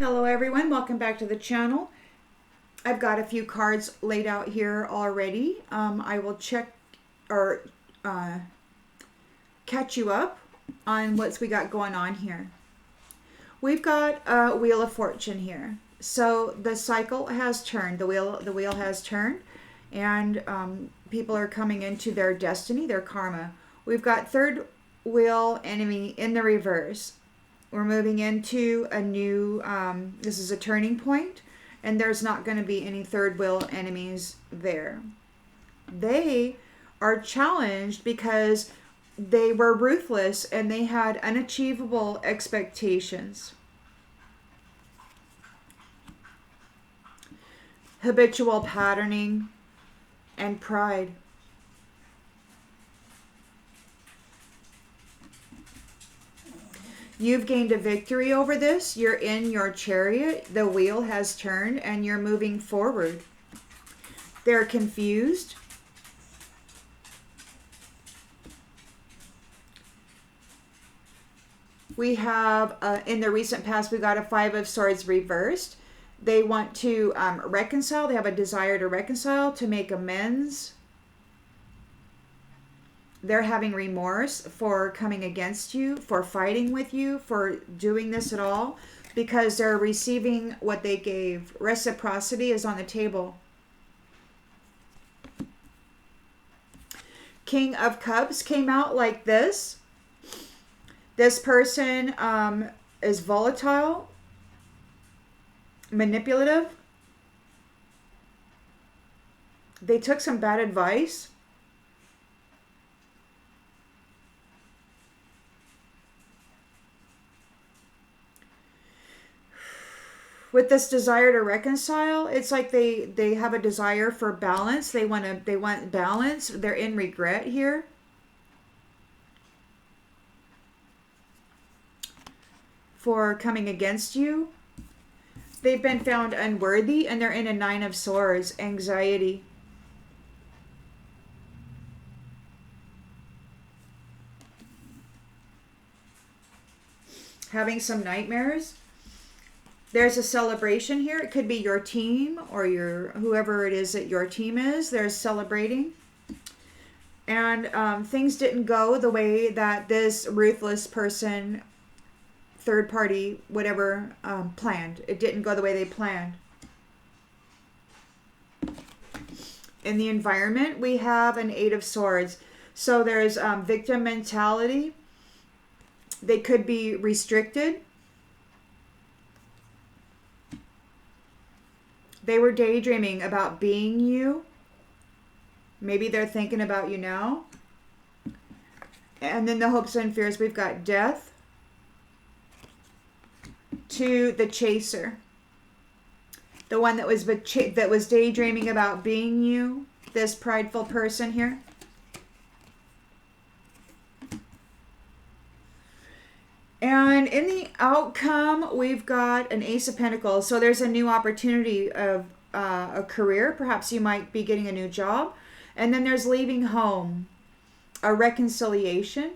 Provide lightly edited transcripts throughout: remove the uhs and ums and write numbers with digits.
Hello everyone, welcome back to the channel. I've got a few cards laid out here already. I will check or catch you up on what we got going on here. We've got a Wheel of Fortune here. So the cycle has turned, the wheel has turned, and people are coming into their destiny, their karma. We've got third wheel enemy in the reverse. We're moving into a new, this is a turning point, and there's not going to be any third wheel enemies there. They are challenged because they were ruthless and they had unachievable expectations. Habitual patterning and pride. You've gained a victory over this. You're in your chariot. The wheel has turned and you're moving forward. They're confused. We have, in the recent past, we got a Five of Swords reversed. They want to reconcile. They have a desire to reconcile, to make amends. They're having remorse for coming against you, for fighting with you, for doing this at all, because they're receiving what they gave. Reciprocity is on the table. King of Cups came out like this. This person is volatile, manipulative. They took some bad advice. With this desire to reconcile, it's like they have a desire for balance. They want balance. They're in regret here. For coming against you. They've been found unworthy and they're in a Nine of Swords, anxiety. Having some nightmares. There's a celebration here. It could be your team or whoever it is that your team is. They're celebrating. And things didn't go the way that this ruthless person, third party, whatever, planned. It didn't go the way they planned. In the environment, we have an Eight of Swords. So there's victim mentality. They could be restricted. They were daydreaming about being you. Maybe they're thinking about you now. And then the hopes and fears, we've got death. To the chaser. The one that was daydreaming about being you. This prideful person here. And in the outcome, we've got an Ace of Pentacles. So there's a new opportunity of a career. Perhaps you might be getting a new job. And then there's leaving home. A reconciliation.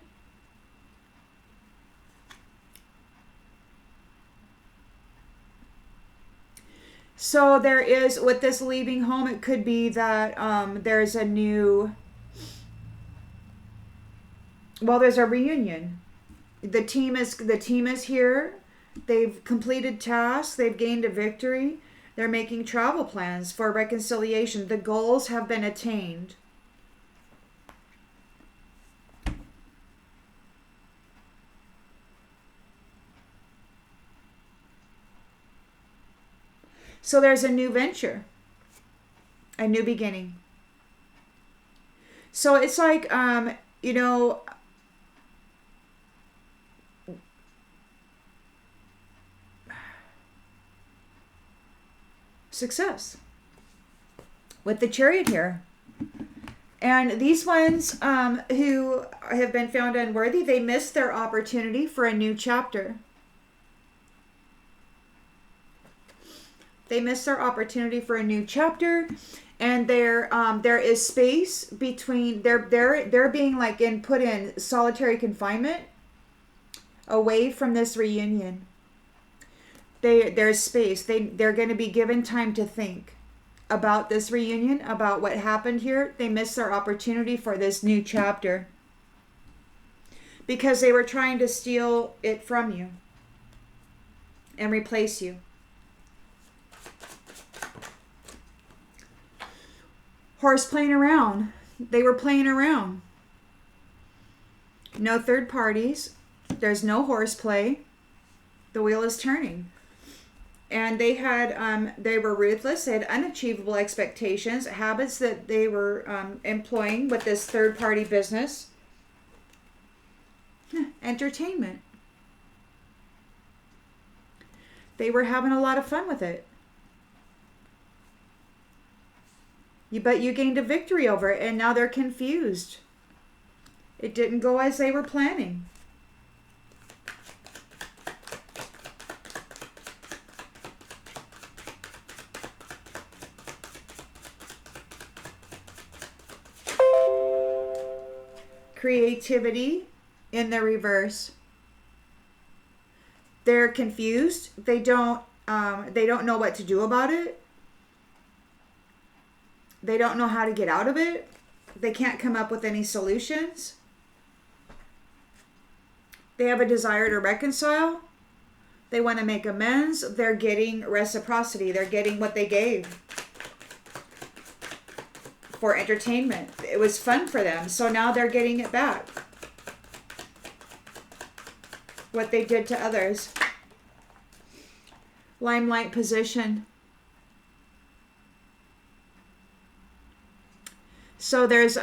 So there is, with this leaving home, it could be that there's a new, well, there's a reunion. The team is here. They've completed tasks. They've gained a victory. They're making travel plans for reconciliation. The goals have been attained. So there's a new venture, a new beginning. So it's like, success with the Chariot here. And these ones who have been found unworthy, they missed their opportunity for a new chapter. They missed their opportunity for a new chapter, and there is space between they're being like put in solitary confinement away from this reunion. There's space. They're going to be given time to think about this reunion, about what happened here. They missed their opportunity for this new chapter because they were trying to steal it from you and replace you. Horse playing around. They were playing around. No third parties. There's no horseplay. The wheel is turning. And they were ruthless. They had unachievable expectations, habits that they were employing with this third party business. Entertainment. They were having a lot of fun with it. But you gained a victory over it, and now they're confused. It didn't go as they were planning. Creativity in the reverse. They're confused. They don't know what to do about it. They don't know how to get out of it. They can't come up with any solutions. They have a desire to reconcile. They want to make amends. They're getting reciprocity. They're getting what they gave for entertainment. It was fun for them. So now they're getting it back. What they did to others. Limelight position. So there's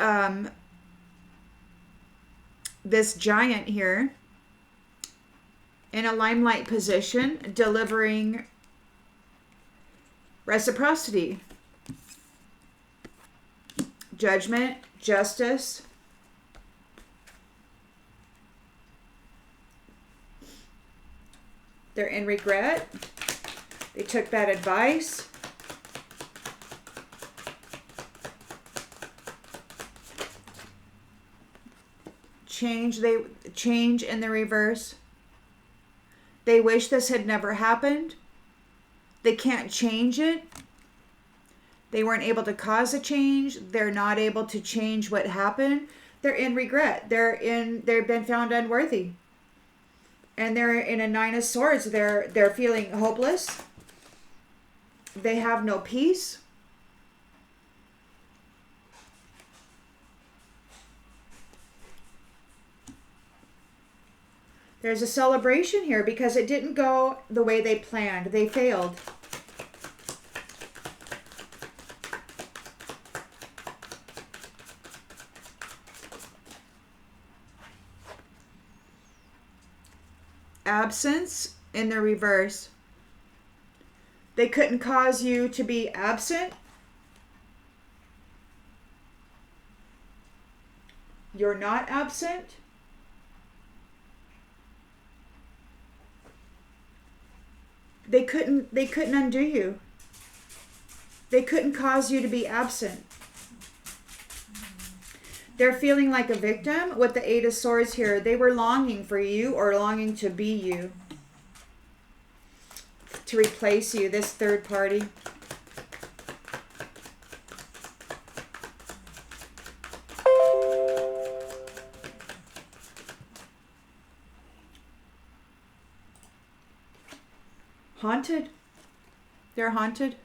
this giant here in a limelight position delivering reciprocity, judgment, justice. They're in regret. They took bad advice. Change in the reverse. They wish this had never happened. They can't change it. They weren't able to cause a change. They're not able to change what happened. They're in regret. They've been found unworthy. And they're in a Nine of Swords. They're feeling hopeless. They have no peace. There's a celebration here because it didn't go the way they planned. They failed. Absence in the reverse. They couldn't cause you to be absent. You're not absent. They couldn't undo you. They couldn't cause you to be absent. They're feeling like a victim with the Eight of Swords here. They were longing for you or longing to be you. To replace you, this third party. Haunted. They're haunted.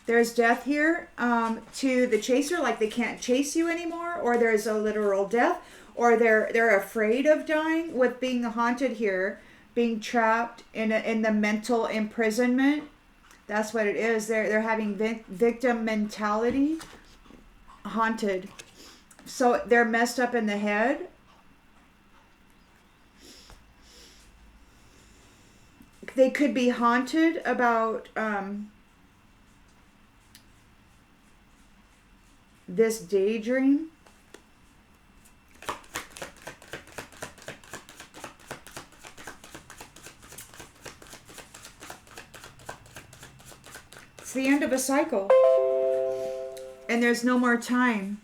There's death here to the chaser, like they can't chase you anymore, or there's a literal death, or they're afraid of dying with being haunted here, being trapped in the mental imprisonment. That's what it is. They're having victim mentality, haunted. So they're messed up in the head. They could be haunted about this daydream. It's the end of a cycle. And there's no more time.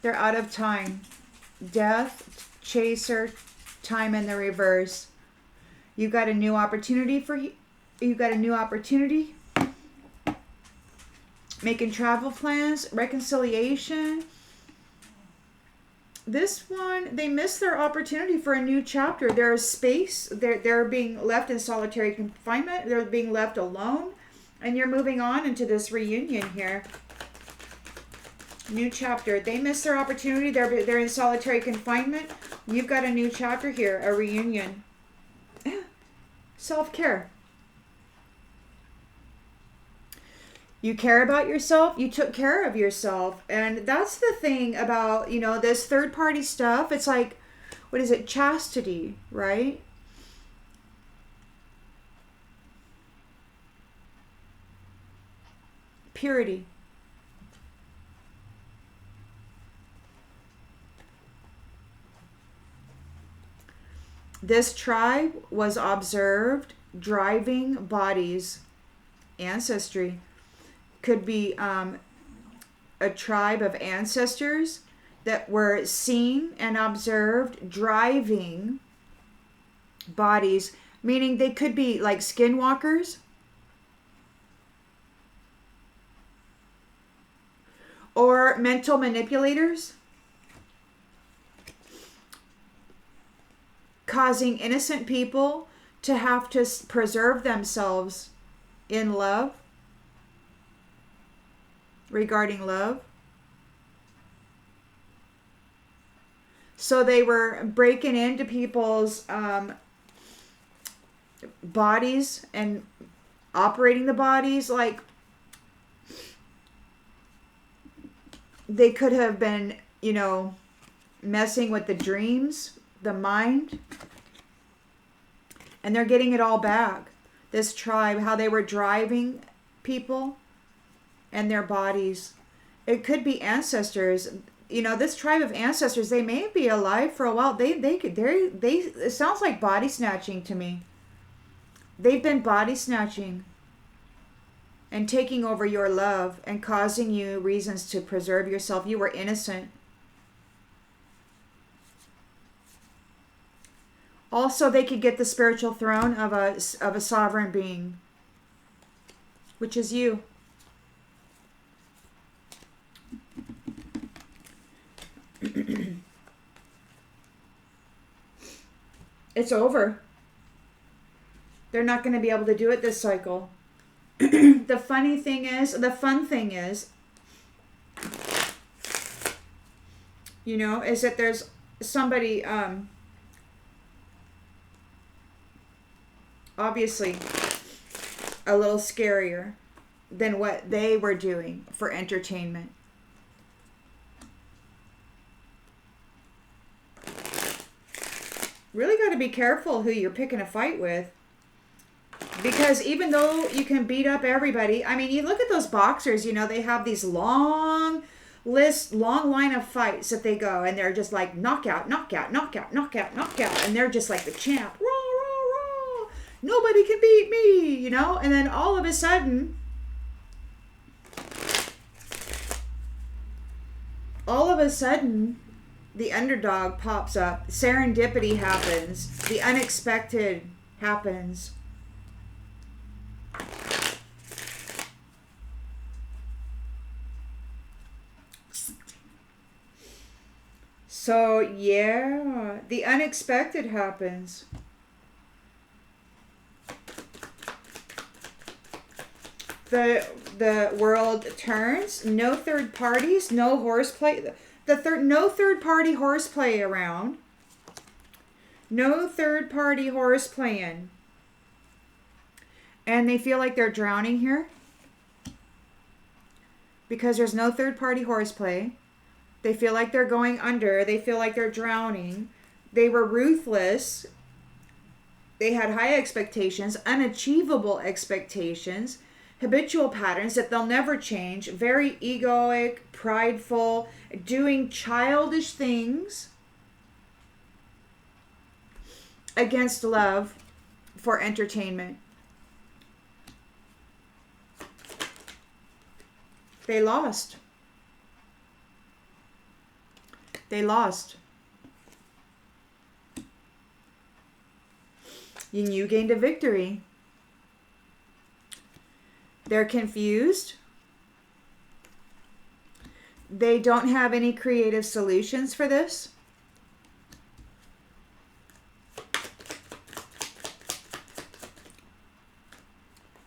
They're out of time. Death, Chaser, time in the reverse. You got a new opportunity making travel plans, reconciliation. This one, they missed their opportunity for a new chapter. There is space. They're being left in solitary confinement. They're being left alone. And you're moving on into this reunion here. New chapter. They missed their opportunity. They're in solitary confinement. You've got a new chapter here, a reunion. Self-care. You care about yourself. You took care of yourself. And that's the thing about, this third-party stuff. It's like, what is it? Chastity, right? Purity. This tribe was observed driving bodies. Ancestry. Could be a tribe of ancestors that were seen and observed driving bodies, meaning they could be like skinwalkers or mental manipulators, causing innocent people to have to preserve themselves in love. Regarding love. So they were breaking into people's bodies and operating the bodies. Like, they could have been, messing with the dreams, the mind. And they're getting it all back. This tribe, how they were driving people and their bodies. It could be ancestors. This tribe of ancestors, they may be alive for a while. It sounds like body snatching to me. They've been body snatching and taking over your love and causing you reasons to preserve yourself. You were innocent. Also, they could get the spiritual throne of a sovereign being, which is you. It's over. They're not going to be able to do it this cycle. The fun thing is, is that there's somebody, obviously a little scarier than what they were doing for entertainment. Really got to be careful who you're picking a fight with. Because even though you can beat up everybody, I mean, you look at those boxers, they have these long line of fights that they go, and they're just like knockout, knockout, knockout, knockout, knockout, and they're just like the champ. Rah, rah, rah. Nobody can beat me, and then all of a sudden, the underdog pops up. Serendipity happens. The unexpected happens. So, yeah, the unexpected happens. The world turns. No third parties. No horseplay. No third party horseplay around. No third party horse playing. And they feel like they're drowning here because there's no third party horseplay. They feel like they're going under. They feel like they're drowning. They were ruthless. They had high expectations, unachievable expectations, habitual patterns that they'll never change, very egoic, prideful, doing childish things against love for entertainment. They lost. They lost. And you gained a victory. They're confused. They don't have any creative solutions for this.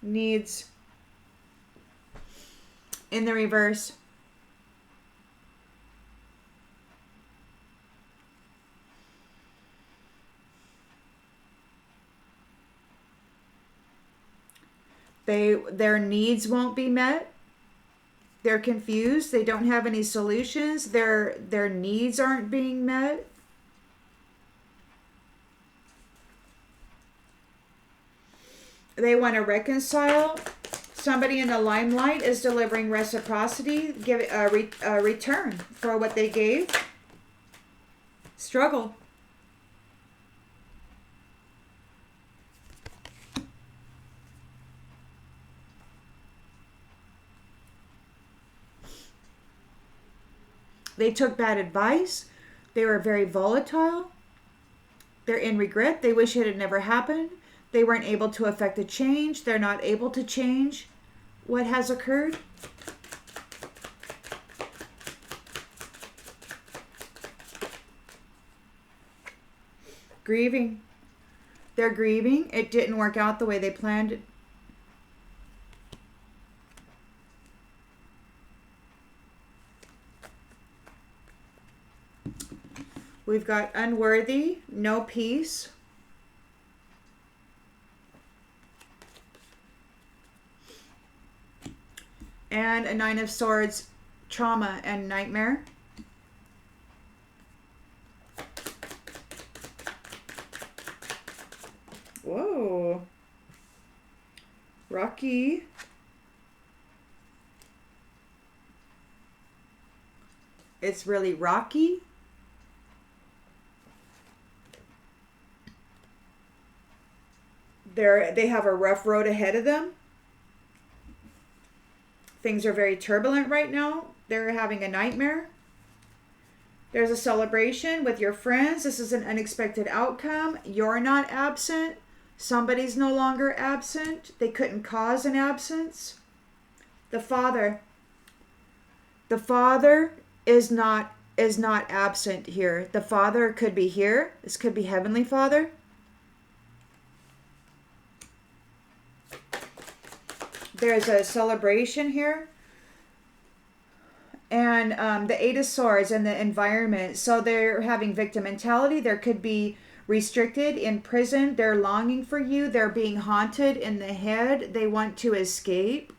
Needs in the reverse. Their needs won't be met. They're confused. They don't have any solutions. Their needs aren't being met. They want to reconcile. Somebody in the limelight is delivering reciprocity, give a return for what they gave. Struggle. They took bad advice. They were very volatile. They're in regret. They wish it had never happened. They weren't able to affect a change. They're not able to change what has occurred. Grieving. They're grieving. It didn't work out the way they planned it. We've got unworthy, no peace. And a Nine of Swords, trauma and nightmare. Whoa. Rocky. It's really rocky. They have a rough road ahead of them. Things are very turbulent right now. They're having a nightmare. There's a celebration with your friends. This is an unexpected outcome. You're not absent. Somebody's no longer absent. They couldn't cause an absence. The Father is not absent here. The Father could be here. This could be Heavenly Father. There's a celebration here. And the Eight of Swords and the environment. So they're having victim mentality. There could be restricted in prison. They're longing for you. They're being haunted in the head. They want to escape.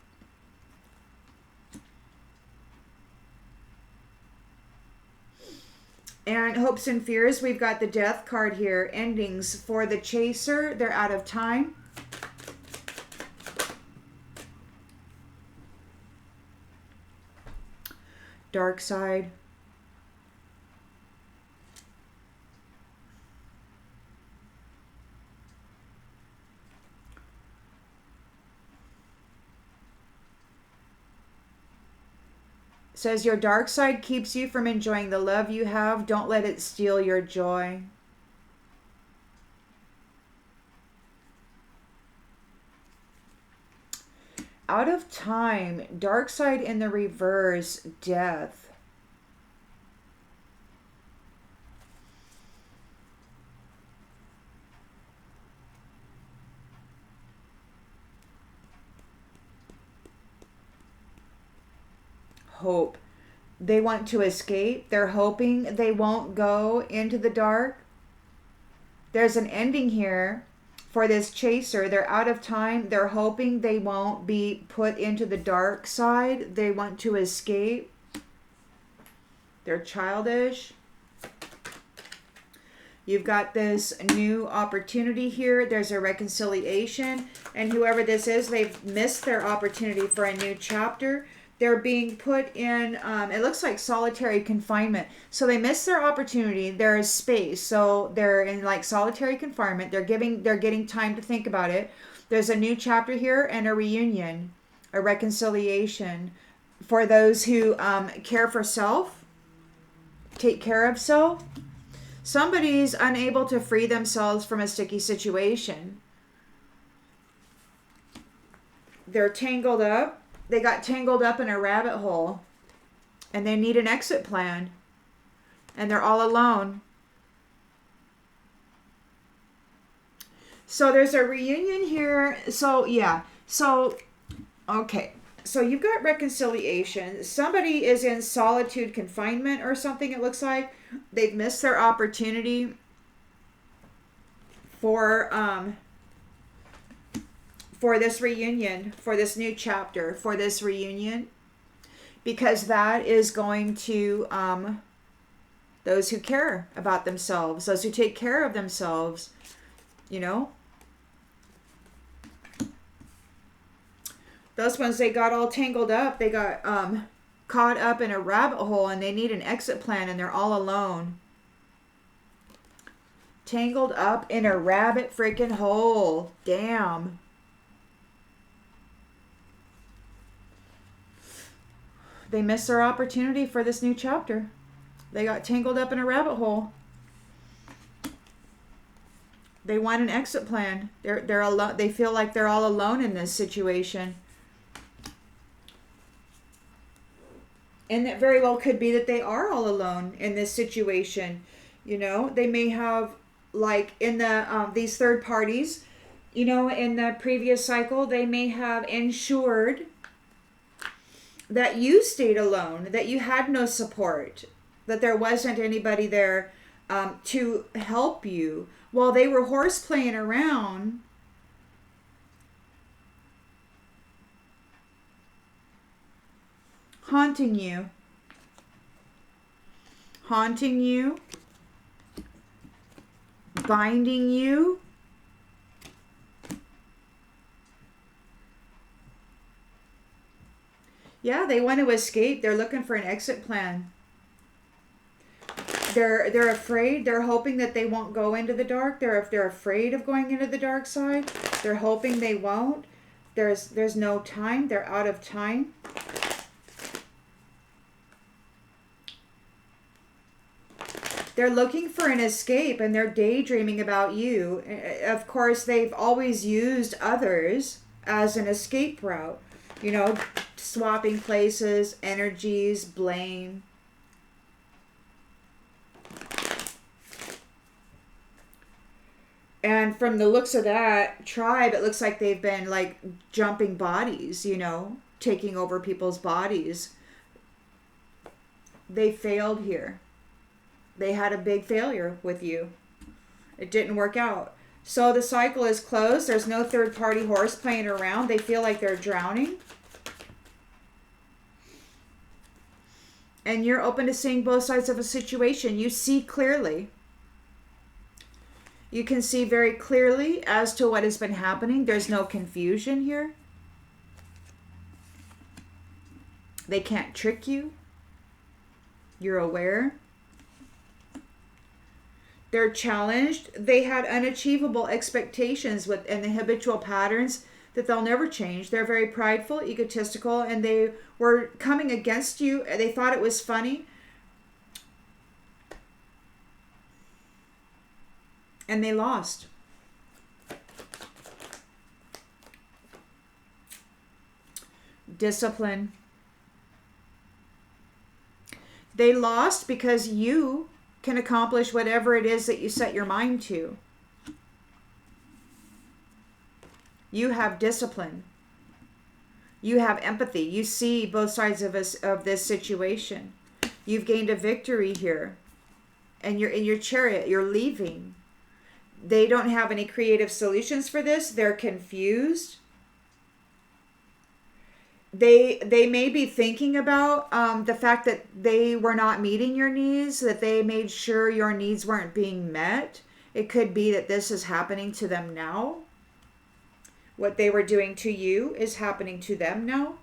And hopes and fears. We've got the Death card here. Endings for the chaser. They're out of time. Dark side. Says your dark side keeps you from enjoying the love you have. Don't let it steal your joy. Out of time, dark side in the reverse, death. Hope. They want to escape. They're hoping they won't go into the dark. There's an ending here. For this chaser, they're out of time. They're hoping they won't be put into the dark side. They want to escape. They're childish. You've got this new opportunity here. There's a reconciliation. And whoever this is, they've missed their opportunity for a new chapter. They're being put in, it looks like solitary confinement. So they missed their opportunity. There is space. So they're in like solitary confinement. They're getting time to think about it. There's a new chapter here and a reunion, a reconciliation for those who care for self, take care of self. Somebody's unable to free themselves from a sticky situation. They're tangled up. They got tangled up in a rabbit hole. And they need an exit plan. And they're all alone. So there's a reunion here. So, yeah. So, okay. So you've got reconciliation. Somebody is in solitude confinement or something, it looks like. They've missed their opportunity for this reunion, for this new chapter, for this reunion. Because that is going to those who care about themselves, those who take care of themselves, you know. Those ones, they got all tangled up. They got caught up in a rabbit hole and they need an exit plan and they're all alone. Tangled up in a rabbit freaking hole. Damn. They missed their opportunity for this new chapter. They got tangled up in a rabbit hole. They want an exit plan. They're alone. They feel like they're all alone in this situation. And that very well could be that they are all alone in this situation. You know, they may have, like in the these third parties, you know, in the previous cycle, they may have ensured that you stayed alone, that you had no support, that there wasn't anybody there to help you while they were horseplaying around. Haunting you, binding you, yeah, they want to escape. They're looking for an exit plan. They're afraid. They're hoping that they won't go into the dark. They're afraid of going into the dark side. They're hoping they won't. There's no time. They're out of time. They're looking for an escape and they're daydreaming about you. Of course, they've always used others as an escape route. You know, swapping places, energies, blame. And from the looks of that tribe, it looks like they've been like jumping bodies, you know, taking over people's bodies. They failed here. They had a big failure with you. It didn't work out. So the cycle is closed. There's no third party horse playing around. They feel like they're drowning. And you're open to seeing both sides of a situation. You see clearly. You can see very clearly as to what has been happening. There's no confusion here. They can't trick you. You're aware. They're challenged. They had unachievable expectations and the habitual patterns that they'll never change. They're very prideful, egotistical, and they were coming against you. They thought it was funny. And they lost. Discipline. They lost because you can accomplish whatever it is that you set your mind to. You have discipline. You have empathy. You see both sides of this situation. You've gained a victory here. And you're in your chariot. You're leaving. They don't have any creative solutions for this. They're confused. They may be thinking about the fact that they were not meeting your needs, that they made sure your needs weren't being met. It could be that this is happening to them now. What they were doing to you is happening to them now.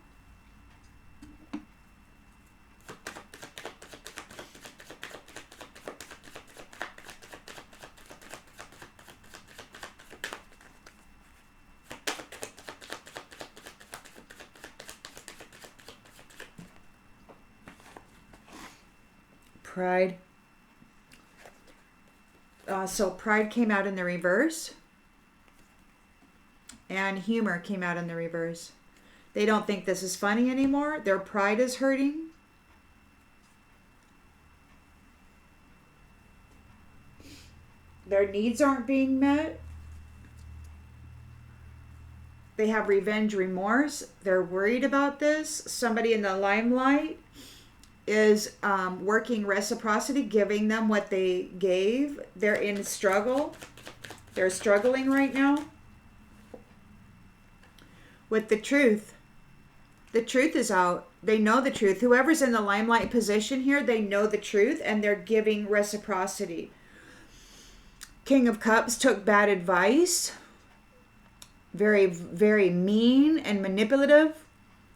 Pride. So pride came out in the reverse. And humor came out in the reverse. They don't think this is funny anymore. Their pride is hurting. Their needs aren't being met. They have revenge remorse. They're worried about this. Somebody in the limelight is working reciprocity, giving them what they gave. They're in struggle. They're struggling right now with the truth. The truth is out. They know the truth. Whoever's in the limelight position here, they know the truth, and they're giving reciprocity. King of Cups took bad advice. Very, very mean and manipulative.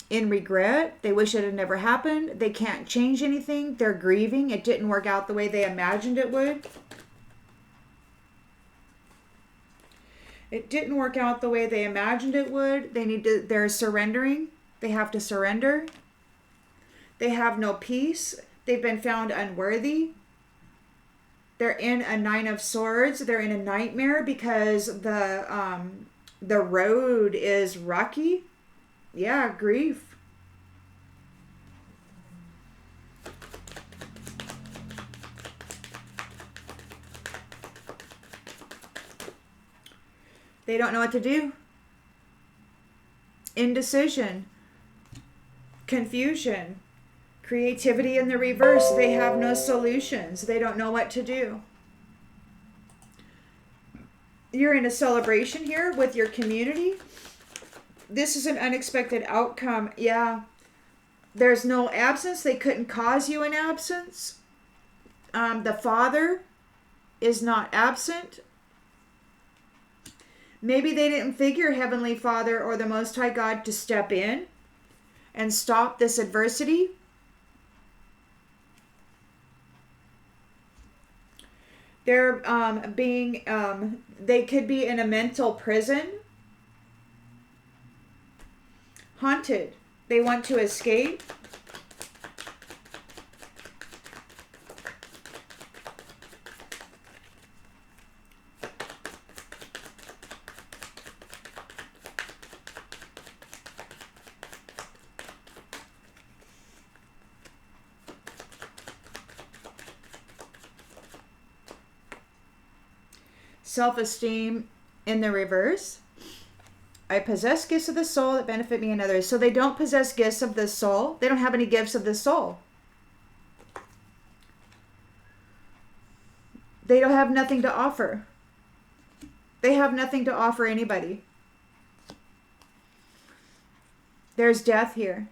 In regret. They wish it had never happened. They can't change anything. They're grieving. It didn't work out the way they imagined it would. It didn't work out the way they imagined it would. They're surrendering. They have to surrender. They have no peace. They've been found unworthy. They're in a 9 of Swords. They're in a nightmare because the road is rocky. Yeah, grief. They don't know what to do. Indecision. Confusion. Creativity in the reverse. They have no solutions. They don't know what to do. You're in a celebration here with your community. This is an unexpected outcome. Yeah. There's no absence. They couldn't cause you an absence. The Father is not absent. Maybe they didn't figure Heavenly Father or the Most High God to step in and stop this adversity. They're they could be in a mental prison. Haunted. They want to escape. Self-esteem in the reverse. I possess gifts of the soul that benefit me and others. So they don't possess gifts of the soul. They don't have any gifts of the soul. They don't have nothing to offer. They have nothing to offer anybody. There's death here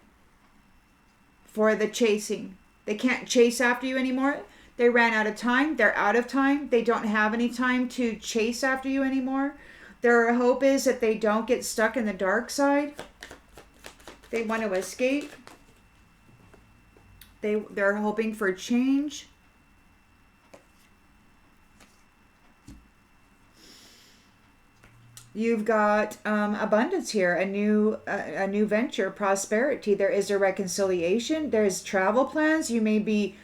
for the chasing. They can't chase after you anymore. They ran out of time. They're out of time. They don't have any time to chase after you anymore. Their hope is that they don't get stuck in the dark side. They want to escape. They're hoping for change. You've got abundance here, a new venture, prosperity. There is a reconciliation. There's travel plans. You may be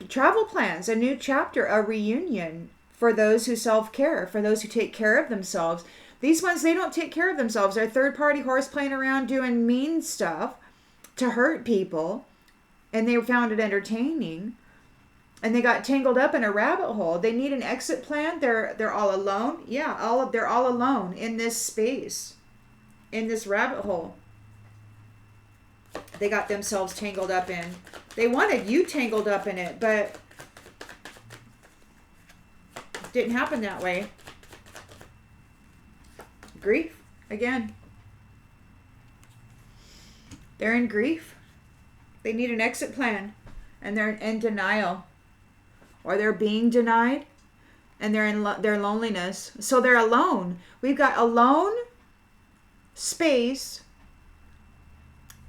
travel plans, a new chapter, a reunion for those who self-care, for those who take care of themselves. These ones, they don't take care of themselves. They're third-party horse playing around doing mean stuff to hurt people, and they found it entertaining. And they got tangled up in a rabbit hole. They need an exit plan. They're all alone. Yeah, they're all alone in this space, in this rabbit hole. They got themselves tangled up in. They wanted you tangled up in it, but it didn't happen that way. Grief again. They're in grief. They need an exit plan, and they're in denial. Or they're being denied, and they're in their loneliness. So they're alone. We've got alone, space,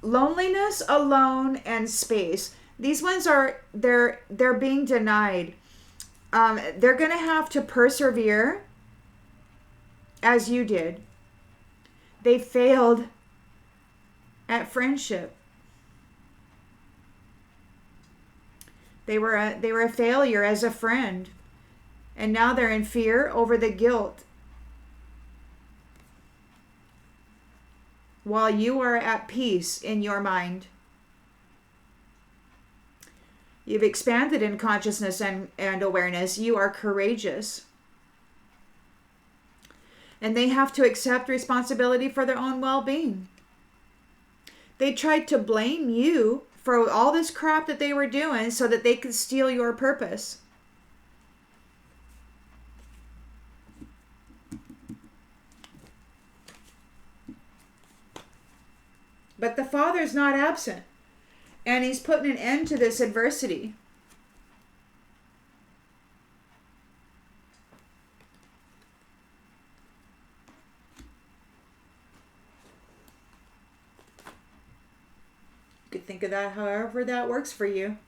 loneliness, alone, and space. These ones they're being denied. They're going to have to persevere as you did. They failed at friendship. They were a failure as a friend, and now they're in fear over the guilt. while you are at peace in your mind. You've expanded in consciousness and awareness. You are courageous. And they have to accept responsibility for their own well-being. They tried to blame you for all this crap that they were doing so that they could steal your purpose. But the Father's not absent. And he's putting an end to this adversity. You could think of that however that works for you.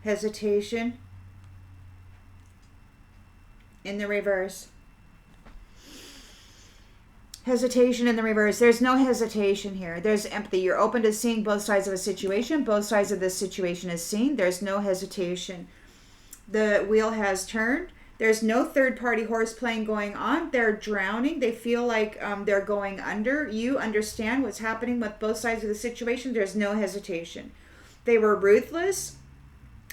Hesitation in the reverse. Hesitation in the reverse. There's no hesitation here. There's empathy. You're open to seeing both sides of a situation. Both sides of this situation is seen. There's no hesitation. The wheel has turned. There's no third-party horse playing going on. They're drowning. They feel like they're going under. You understand what's happening with both sides of the situation. There's no hesitation. They were ruthless.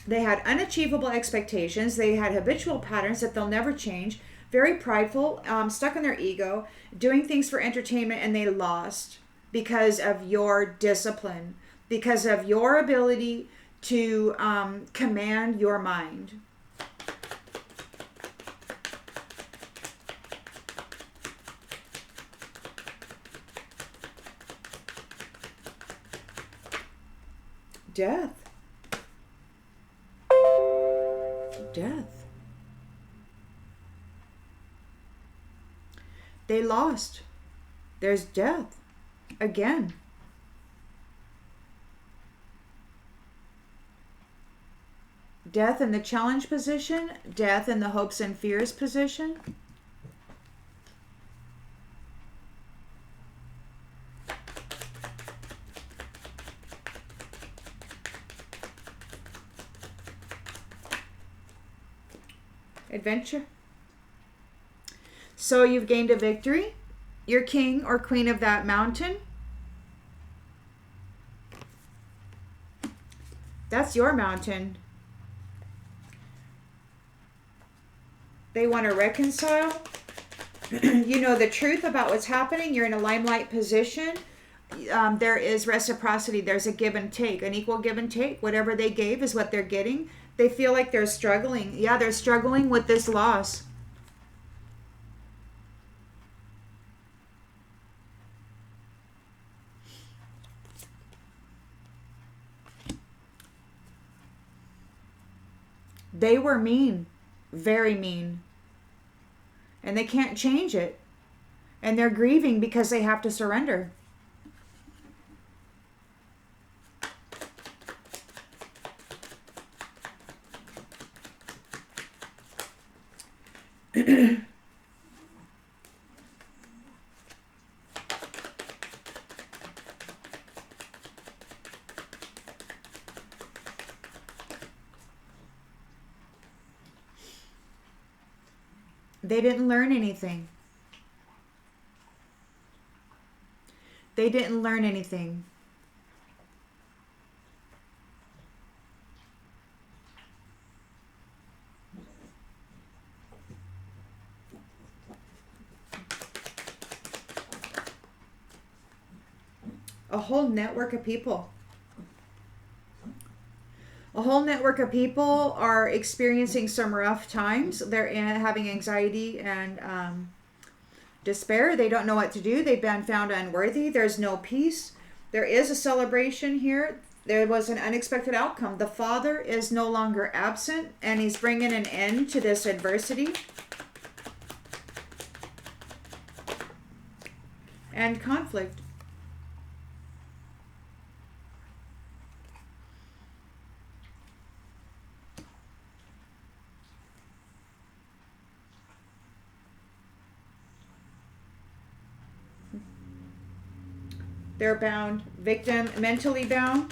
They had unachievable expectations. They had habitual patterns that they'll never change. Very prideful, stuck in their ego, doing things for entertainment, and they lost because of your discipline, because of your ability to command your mind. Death. Death. They lost. There's death. Again. Death in the challenge position. Death in the hopes and fears position. Adventure. So you've gained a victory. You're king or queen of that mountain. That's your mountain. They want to reconcile. You know the truth about what's happening. You're in a limelight position. There is reciprocity. There's a give and take, an equal give and take. Whatever they gave is what they're getting. They feel like they're struggling. Yeah, they're struggling with this loss. They were mean, very mean. And they can't change it. And they're grieving because they have to surrender. They didn't learn anything. They didn't learn anything. A whole network of people. A whole network of people are experiencing some rough times. They're having anxiety and despair. They don't know what to do. They've been found unworthy. There's no peace. There is a celebration here. There was an unexpected outcome. The Father is no longer absent, and he's bringing an end to this adversity and conflict. They're bound. Victim, mentally bound.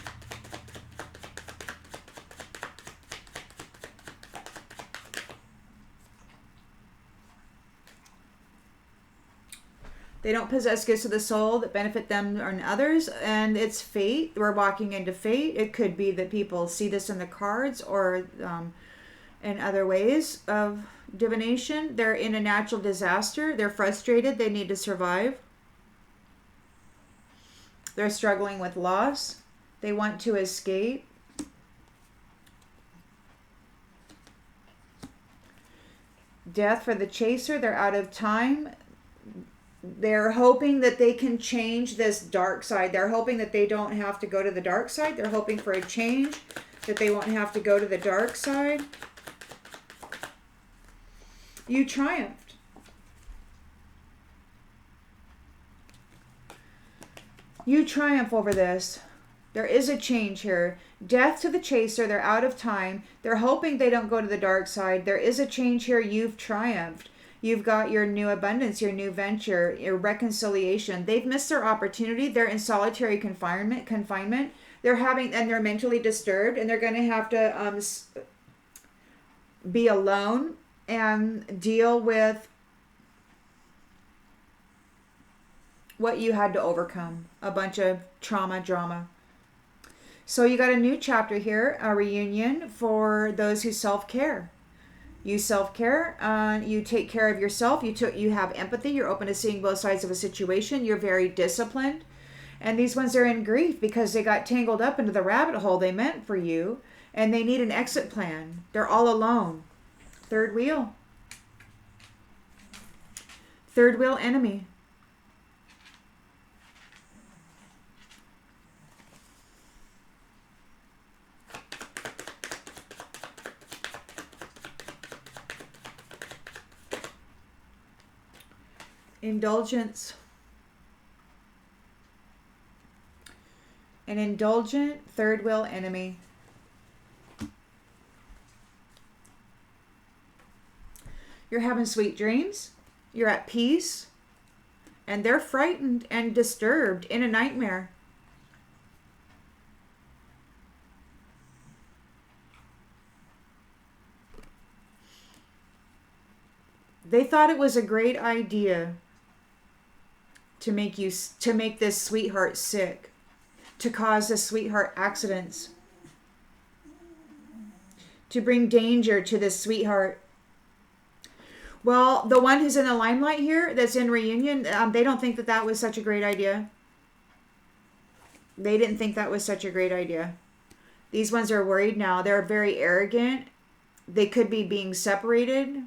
They don't possess gifts of the soul that benefit them and others, and it's fate. We're walking into fate. It could be that people see this in the cards or in other ways of divination. They're in a natural disaster. They're frustrated. They need to survive. They're struggling with loss. They want to escape. Death for the chaser. They're out of time. They're hoping that they can change this dark side. They're hoping that they don't have to go to the dark side. They're hoping for a change, that they won't have to go to the dark side. You triumphed. You triumph over this. There is a change here. Death to the chaser. They're out of time. They're hoping they don't go to the dark side. There is a change here. You've triumphed. You've got your new abundance, your new venture, your reconciliation. They've missed their opportunity. They're in solitary confinement. They're mentally disturbed, and they're going to have to be alone and deal with what you had to overcome. A bunch of drama. So you got a new chapter here, a reunion for those who self-care. You self-care, you take care of yourself, you have empathy, you're open to seeing both sides of a situation, you're very disciplined. And these ones are in grief because they got tangled up into the rabbit hole they meant for you, and they need an exit plan. They're all alone. Third wheel. Third wheel enemy. Indulgence. An indulgent third wheel enemy. You're having sweet dreams. You're at peace. And they're frightened and disturbed in a nightmare. They thought it was a great idea to make this sweetheart sick, to cause the sweetheart accidents, to bring danger to this sweetheart. Well, the one who's in the limelight here, that's in reunion, they don't think that was such a great idea. They didn't think that was such a great idea. These ones are worried now. They're very arrogant. They could be being separated.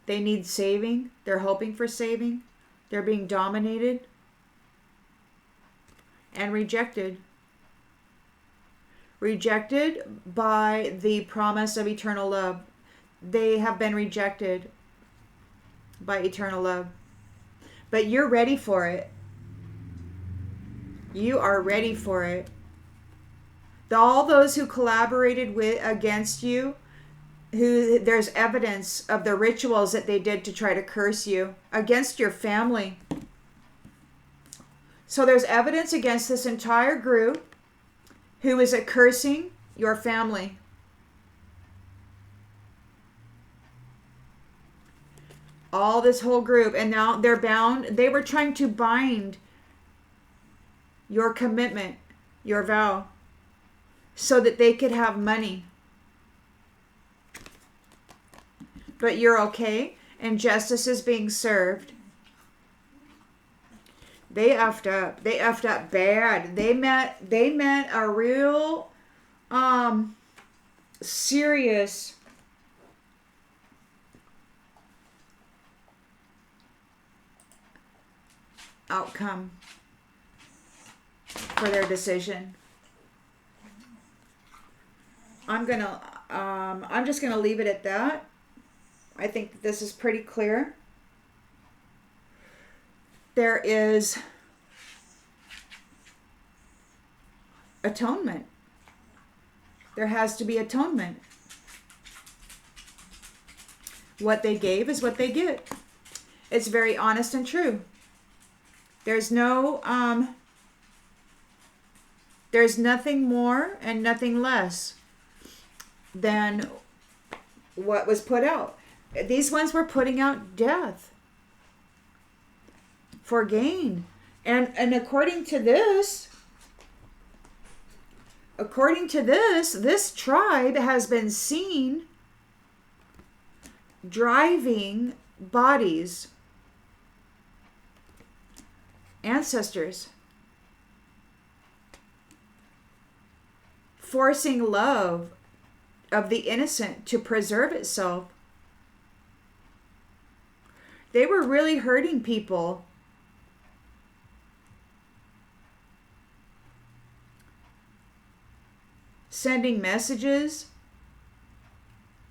They need saving. They're hoping for saving. They're being dominated and rejected. Rejected by the promise of eternal love. They have been rejected by eternal love. But you're ready for it. You are ready for it. All those who collaborated against you, there's evidence of the rituals that they did to try to curse you, against your family. So there's evidence against this entire group who is cursing your family. All this whole group, and now they're bound. They were trying to bind your commitment, your vow, so that they could have money. But you're okay, and justice is being served. They effed up. They effed up bad. They met a real serious outcome for their decision. I'm just gonna leave it at that. I think this is pretty clear. There is atonement. There has to be atonement. What they gave is what they get. It's very honest and true. There's nothing more and nothing less than what was put out. These ones were putting out death for gain. And according to this, this tribe has been seen driving bodies, ancestors, forcing love of the innocent to preserve itself. They were really hurting people. Sending messages.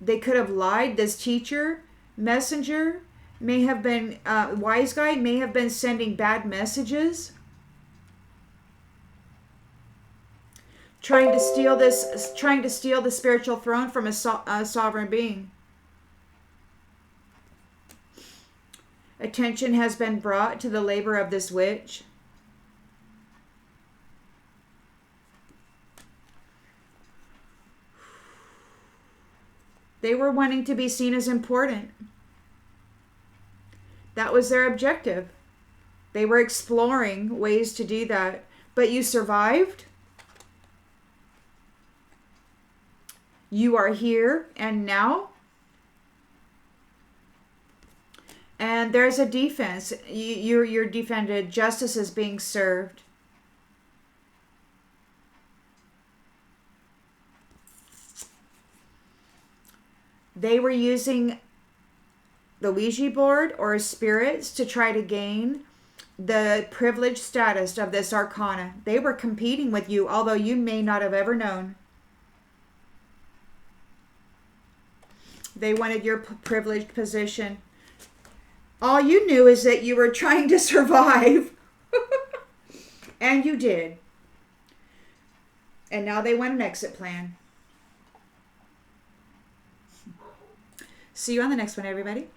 They could have lied. This teacher, messenger, may have been, wise guy, may have been sending bad messages. Trying to steal the spiritual throne from a sovereign being. Attention has been brought to the labor of this witch. They were wanting to be seen as important. That was their objective. They were exploring ways to do that. But you survived. You are here and now. And there's a defense. You're defended. Justice is being served. They were using the Ouija board or spirits to try to gain the privileged status of this arcana. They were competing with you, although you may not have ever known. They wanted your privileged position. All you knew is that you were trying to survive. And you did. And now they want an exit plan. See you on the next one, everybody.